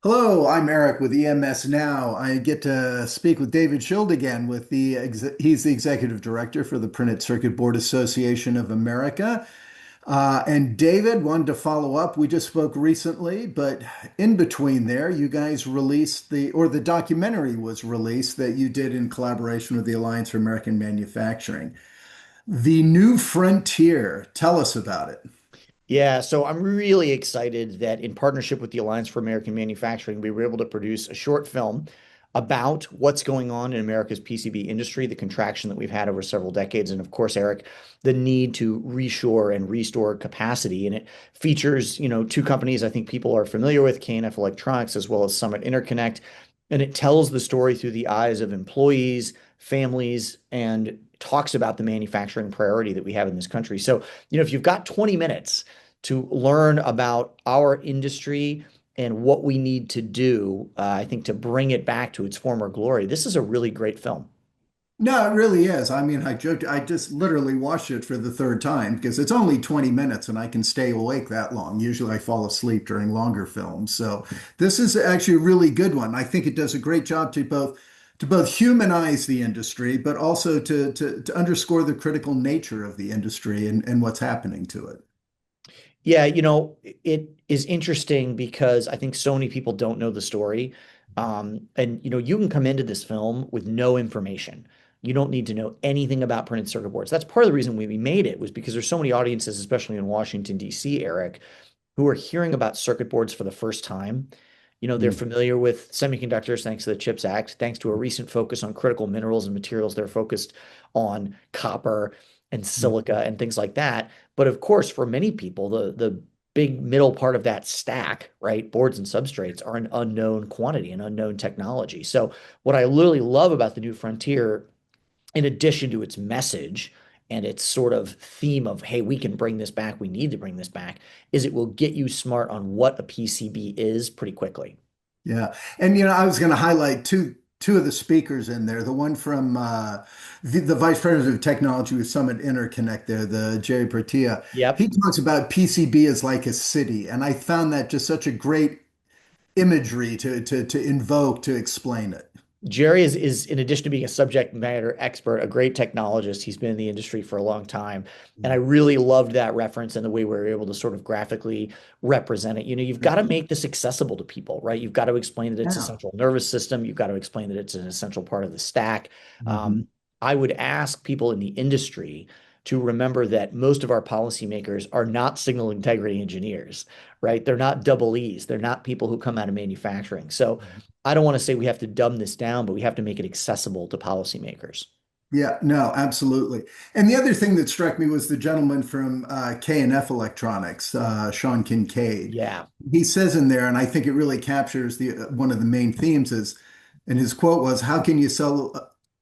Hello, I'm Eric with EMSNOW. I get to speak with David Schild again he's the executive director for the Printed Circuit Board Association of America. And David wanted to follow up. We just spoke recently, but in between there, you guys released the documentary was released that you did in collaboration with the Alliance for American Manufacturing. The New Frontier. Tell us about it. Yeah, so I'm really excited that in partnership with the Alliance for American Manufacturing, we were able to produce a short film about what's going on in America's PCB industry, the contraction that we've had over several decades, and of course, Eric, the need to reshore and restore capacity. And it features, two companies I think people are familiar with, K&F Electronics as well as Summit Interconnect. And it tells the story through the eyes of employees, families, and talks about the manufacturing priority that we have in this country. So, if you've got 20 minutes to learn about our industry and what we need to do, I think to bring it back to its former glory, this is a really great film. No, it really is. I mean, I joked, I just literally watched it for the third time because it's only 20 minutes and I can stay awake that long. Usually I fall asleep during longer films. So this is actually a really good one. I think it does a great job to both humanize the industry, but also to underscore the critical nature of the industry and what's happening to it. Yeah, it is interesting because I think so many people don't know the story. And you can come into this film with no information. You don't need to know anything about printed circuit boards. That's part of the reason we made it was because there's so many audiences, especially in Washington, D.C., Eric, who are hearing about circuit boards for the first time. They're Mm. familiar with semiconductors thanks to the CHIPS Act, thanks to a recent focus on critical minerals and materials. They're focused on copper and silica and things like that. But of course, for many people, the big middle part of that stack, right, boards and substrates are an unknown quantity, an unknown technology. So what I really love about the New Frontier, in addition to its message and its sort of theme of, hey, we can bring this back, we need to bring this back, is it will get you smart on what a PCB is pretty quickly. Yeah. And I was going to highlight two of the speakers in there. The one from the Vice President of Technology with Summit Interconnect there, the Jerry Pertia. Yep. He talks about PCB as like a city. And I found that just such a great imagery to invoke to explain it. Jerry is in addition to being a subject matter expert, a great technologist. He's been in the industry for a long time. And I really loved that reference and the way we were able to sort of graphically represent it. You've got to make this accessible to people, right? You've got to explain that it's a Yeah. central nervous system. You've got to explain that it's an essential part of the stack. Mhm. I would ask people in the industry to remember that most of our policymakers are not signal integrity engineers, right? They're not double E's. They're not people who come out of manufacturing. So I don't want to say we have to dumb this down, but we have to make it accessible to policymakers. Yeah, no, absolutely. And the other thing that struck me was the gentleman from K&F Electronics, Sean Kincaid. Yeah. He says in there, and I think it really captures the one of the main themes is, and his quote was, "How can you sell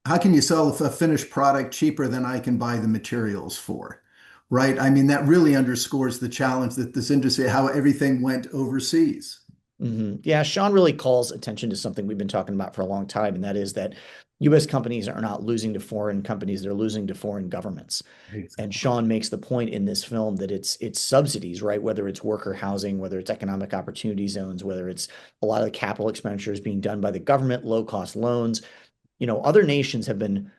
a finished product cheaper than I can buy the materials for?" Right? I mean, that really underscores the challenge that this industry, how everything went overseas. Yeah, Sean really calls attention to something we've been talking about for a long time, and that is that US companies are not losing to foreign companies, they're losing to foreign governments. And Exactly. Sean makes the point in this film that it's subsidies, right? Whether it's worker housing, whether it's economic opportunity zones, whether it's a lot of the capital expenditures being done by the government, low cost loans. Other nations have been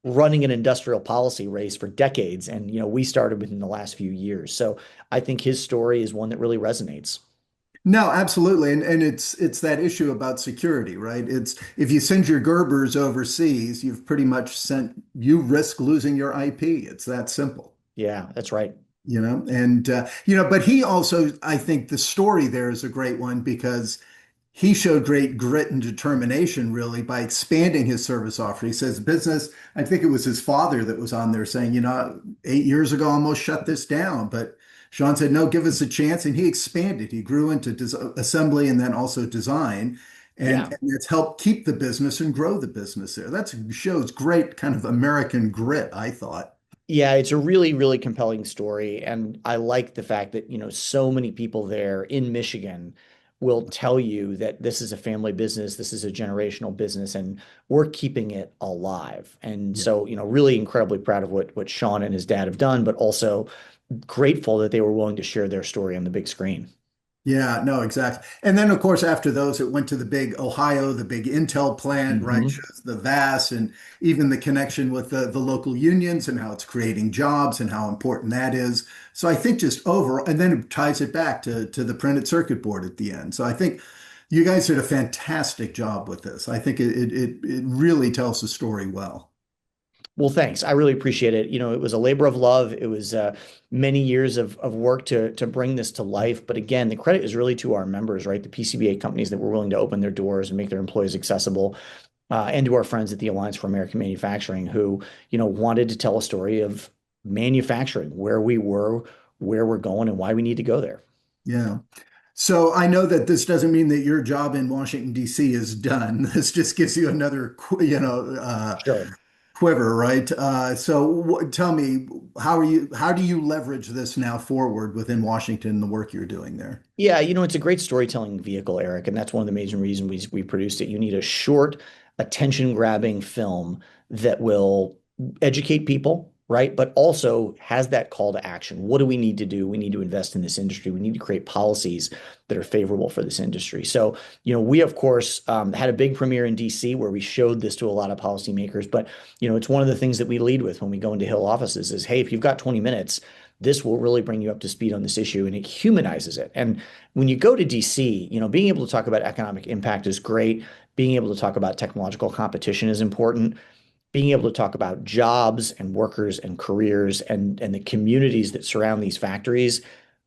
running an industrial policy race for decades, and we started within the last few years. So I think his story is one that really resonates. No, absolutely. And it's that issue about security, right? It's if you send your Gerbers overseas, you've pretty much sent you risk losing your IP. It's that simple, Yeah, that's right. And but he also, I think the story there is a great one because he showed great grit and determination really by expanding his service offer. He says business, I think it was his father that was on there saying, 8 years ago, I almost shut this down. But Sean said, no, give us a chance. And he expanded. He grew into assembly and then also design. And, Yeah. and it's helped keep the business and grow the business there. That shows great kind of American grit, I thought. Yeah, it's a really, really compelling story. And I like the fact that, so many people there in Michigan will tell you that this is a family business, this is a generational business, and we're keeping it alive. And Yeah. so, really incredibly proud of what Sean and his dad have done, but also grateful that they were willing to share their story on the big screen. Yeah, no, exactly. And then, of course, after those, it went to the big Ohio, the big Intel plant, right? Hmm. Shows the VAS and even the connection with the local unions and how it's creating jobs and how important that is. So I think just over, and then it ties it back to the printed circuit board at the end. So I think you guys did a fantastic job with this. I think it really tells the story well. Well, thanks. I really appreciate it. It was a labor of love. It was many years of work to bring this to life. But again, the credit is really to our members, right? The PCBA companies that were willing to open their doors and make their employees accessible, and to our friends at the Alliance for American Manufacturing who, wanted to tell a story of manufacturing, where we were, where we're going, and why we need to go there. Yeah. So I know that this doesn't mean that your job in Washington, D.C. is done. This just gives you another, Sure. quiver, right? Tell me, how do you leverage this now forward within Washington and the work you're doing there? Yeah, it's a great storytelling vehicle, Eric, and that's one of the major reasons we produced it. You need a short, attention-grabbing film that will educate people, right? But also has that call to action. What do we need to do? We need to invest in this industry. We need to create policies that are favorable for this industry. So, we of course had a big premiere in DC where we showed this to a lot of policymakers. But, it's one of the things that we lead with when we go into Hill offices is, hey, if you've got 20 minutes, this will really bring you up to speed on this issue, and it humanizes it. And when you go to DC, being able to talk about economic impact is great. Being able to talk about technological competition is important. Being able to talk about jobs and workers and careers and the communities that surround these factories,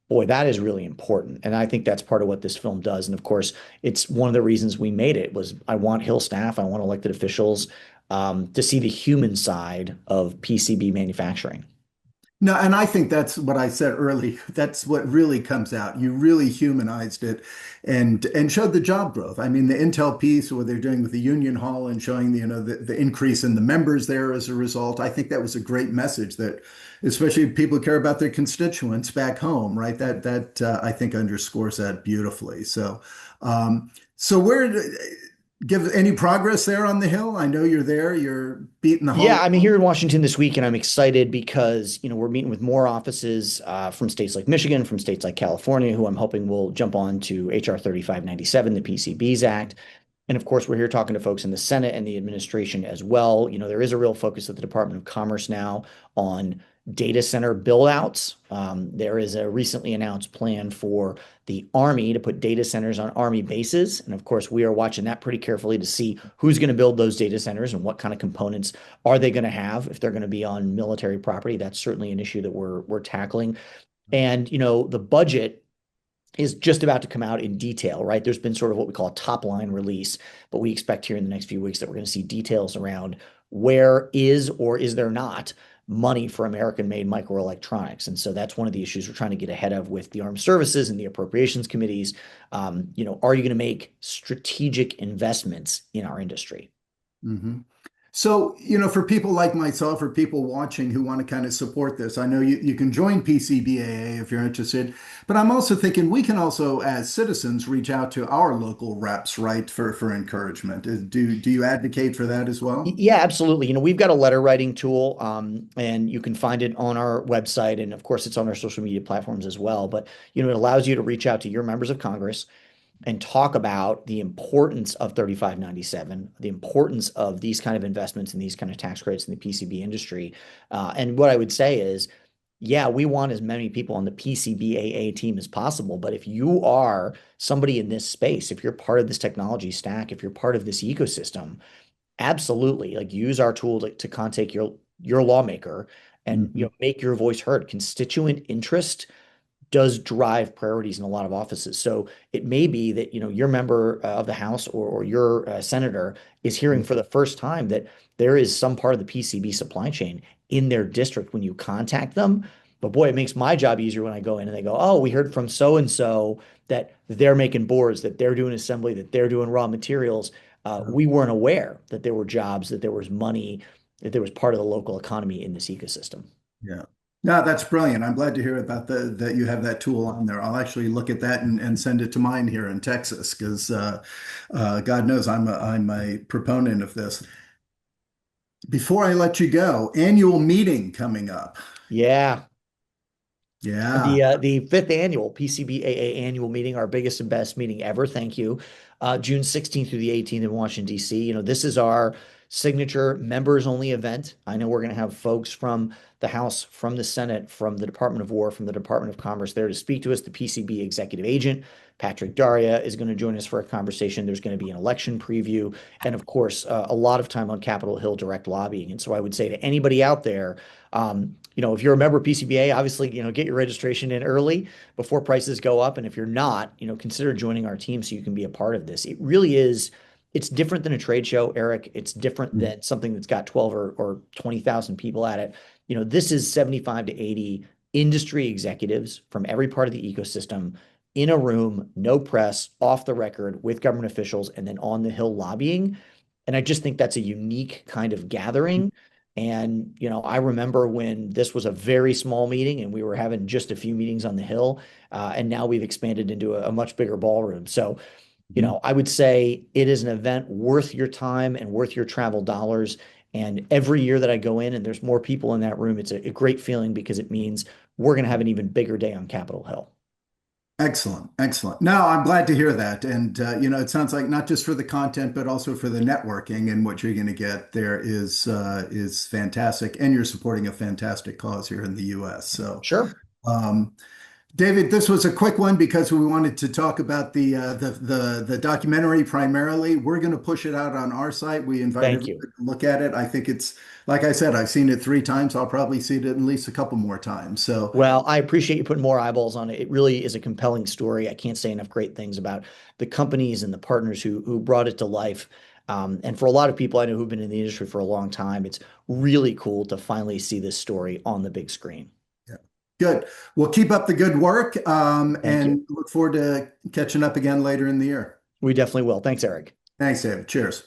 boy, that is really important. And I think that's part of what this film does. And of course, it's one of the reasons we made it was I want Hill staff, I want elected officials to see the human side of PCB manufacturing. No, and I think that's what I said early. That's what really comes out. You really humanized it and showed the job growth. I mean, the Intel piece, what they're doing with the Union Hall and showing, the increase in the members there as a result. I think that was a great message that, especially if people care about their constituents back home, right? That I think underscores that beautifully. So where give any progress there on the Hill? I know you're there. You're beating the Yeah, whole. I'm here in Washington this week, and I'm excited because we're meeting with more offices from states like Michigan, from states like California, who I'm hoping will jump on to HR 3597, the PCBs Act. And of course, we're here talking to folks in the Senate and the administration as well. There is a real focus at the Department of Commerce now on data center build outs. There is a recently announced plan for the Army to put data centers on Army bases. And of course, we are watching that pretty carefully to see who's going to build those data centers and what kind of components are they going to have if they're going to be on military property. That's certainly an issue that we're tackling. And the budget is just about to come out in detail, right? There's been sort of what we call a top line release, but we expect here in the next few weeks that we're going to see details around where is or is there not money for American made microelectronics. And so that's one of the issues we're trying to get ahead of with the armed services and the appropriations committees. Are you going to make strategic investments in our industry? Mhm. So, for people like myself or people watching who want to kind of support this, I know you can join PCBAA if you're interested, but I'm also thinking we can also, as citizens, reach out to our local reps, right, for encouragement. Do you advocate for that as well? Yeah, absolutely. We've got a letter writing tool, and you can find it on our website, and of course, it's on our social media platforms as well. But it allows you to reach out to your members of Congress and talk about the importance of 3597, the importance of these kind of investments and these kind of tax credits in the PCB industry. And what I would say is, yeah, we want as many people on the PCBAA team as possible. But if you are somebody in this space, if you're part of this technology stack, if you're part of this ecosystem, absolutely, like use our tool to contact your lawmaker and Mhm. make your voice heard. Constituent interest does drive priorities in a lot of offices. So it may be that your member of the House or your senator is hearing for the first time that there is some part of the PCB supply chain in their district when you contact them. But boy, it makes my job easier when I go in and they go, "Oh, we heard from so and so that they're making boards, that they're doing assembly, that they're doing raw materials. We weren't aware that there were jobs, that there was money, that there was part of the local economy in this ecosystem." Yeah. No, that's brilliant. I'm glad to hear about that you have that tool on there. I'll actually look at that and send it to mine here in Texas because God knows I'm a proponent of this. Before I let you go, annual meeting coming up. Yeah. Yeah. The fifth annual PCBAA annual meeting, our biggest and best meeting ever. Thank you. June 16th through the 18th in Washington, D.C. This is our signature members only event. I know we're going to have folks from the House, from the Senate, from the Department of War, from the Department of Commerce there to speak to us. The PCB executive agent, Patrick Daria, is going to join us for a conversation. There's going to be an election preview, and of course, a lot of time on Capitol Hill direct lobbying. And so I would say to anybody out there, if you're a member of PCBA, obviously, get your registration in early before prices go up. And if you're not, consider joining our team so you can be a part of this. It really is, it's different than a trade show, Eric. It's different than something that's got 12 or 20,000 people at it. This is 75 to 80 industry executives from every part of the ecosystem in a room, no press, off the record with government officials, and then on the Hill lobbying. And I just think that's a unique kind of gathering. And, I remember when this was a very small meeting and we were having just a few meetings on the Hill, and now we've expanded into a much bigger ballroom. So, Mhm. I would say it is an event worth your time and worth your travel dollars. And every year that I go in and there's more people in that room, it's a great feeling because it means we're going to have an even bigger day on Capitol Hill. Excellent, excellent. No, I'm glad to hear that. And it sounds like not just for the content, but also for the networking and what you're going to get there is fantastic. And you're supporting a fantastic cause here in the U.S. So, Sure. um, David, this was a quick one because we wanted to talk about the documentary primarily. We're going to push it out on our site. We invite Thank everyone you. to look at it. I think it's, like I said, I've seen it 3 times. I'll probably see it at least a couple more times. So, Well, I appreciate you putting more eyeballs on it. It really is a compelling story. I can't say enough great things about the companies and the partners who brought it to life. And for a lot of people I know who've been in the industry for a long time, it's really cool to finally see this story on the big screen. yeah. Good. Well, keep up the good work, Thank you. and look forward to catching up again later in the year. We definitely will. Thanks, Eric. Thanks, David. Cheers.